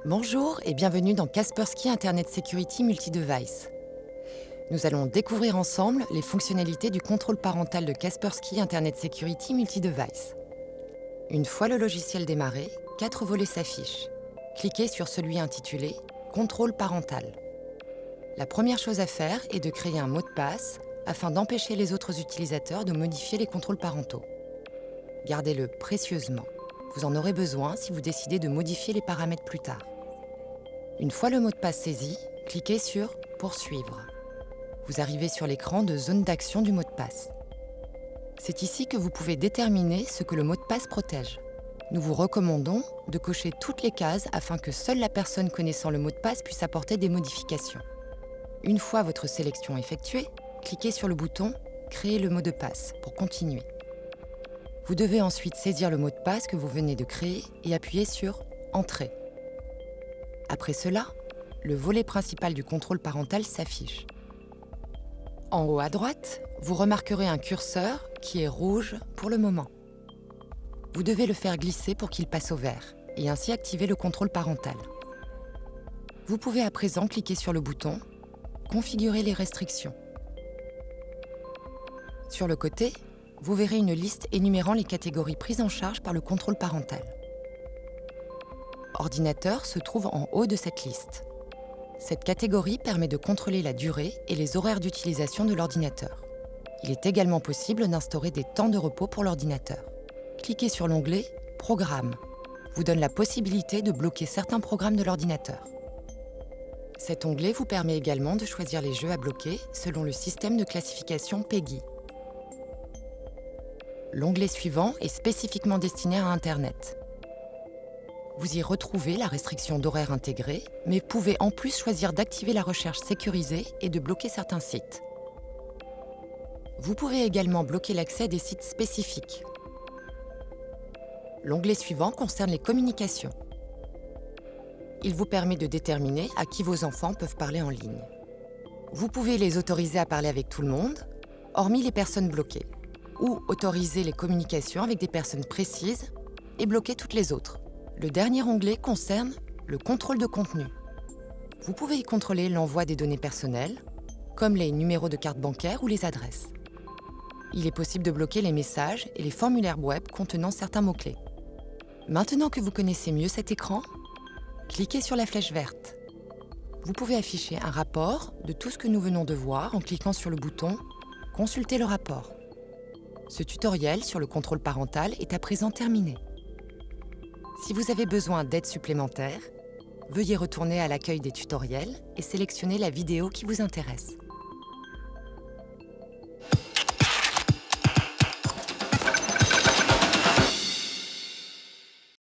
Bonjour et bienvenue dans Kaspersky Internet Security Multi-Device. Nous allons découvrir ensemble les fonctionnalités du contrôle parental de Kaspersky Internet Security Multi-Device. Une fois le logiciel démarré, 4 volets s'affichent. Cliquez sur celui intitulé « Contrôle parental ». La première chose à faire est de créer un mot de passe afin d'empêcher les autres utilisateurs de modifier les contrôles parentaux. Gardez-le précieusement. Vous en aurez besoin si vous décidez de modifier les paramètres plus tard. Une fois le mot de passe saisi, cliquez sur « Poursuivre ». Vous arrivez sur l'écran de zone d'action du mot de passe. C'est ici que vous pouvez déterminer ce que le mot de passe protège. Nous vous recommandons de cocher toutes les cases afin que seule la personne connaissant le mot de passe puisse apporter des modifications. Une fois votre sélection effectuée, cliquez sur le bouton « Créer le mot de passe » pour continuer. Vous devez ensuite saisir le mot de passe que vous venez de créer et appuyer sur « Entrée ». Après cela, le volet principal du contrôle parental s'affiche. En haut à droite, vous remarquerez un curseur qui est rouge pour le moment. Vous devez le faire glisser pour qu'il passe au vert et ainsi activer le contrôle parental. Vous pouvez à présent cliquer sur le bouton « Configurer les restrictions ». Sur le côté, vous verrez une liste énumérant les catégories prises en charge par le contrôle parental. Ordinateur se trouve en haut de cette liste. Cette catégorie permet de contrôler la durée et les horaires d'utilisation de l'ordinateur. Il est également possible d'instaurer des temps de repos pour l'ordinateur. Cliquez sur l'onglet « Programmes » vous donne la possibilité de bloquer certains programmes de l'ordinateur. Cet onglet vous permet également de choisir les jeux à bloquer selon le système de classification PEGI. L'onglet suivant est spécifiquement destiné à Internet. Vous y retrouvez la restriction d'horaire intégrée, mais pouvez en plus choisir d'activer la recherche sécurisée et de bloquer certains sites. Vous pouvez également bloquer l'accès à des sites spécifiques. L'onglet suivant concerne les communications. Il vous permet de déterminer à qui vos enfants peuvent parler en ligne. Vous pouvez les autoriser à parler avec tout le monde, hormis les personnes bloquées, ou autoriser les communications avec des personnes précises et bloquer toutes les autres. Le dernier onglet concerne le contrôle de contenu. Vous pouvez y contrôler l'envoi des données personnelles, comme les numéros de carte bancaire ou les adresses. Il est possible de bloquer les messages et les formulaires web contenant certains mots-clés. Maintenant que vous connaissez mieux cet écran, cliquez sur la flèche verte. Vous pouvez afficher un rapport de tout ce que nous venons de voir en cliquant sur le bouton « Consulter le rapport ». Ce tutoriel sur le contrôle parental est à présent terminé. Si vous avez besoin d'aide supplémentaire, veuillez retourner à l'accueil des tutoriels et sélectionner la vidéo qui vous intéresse.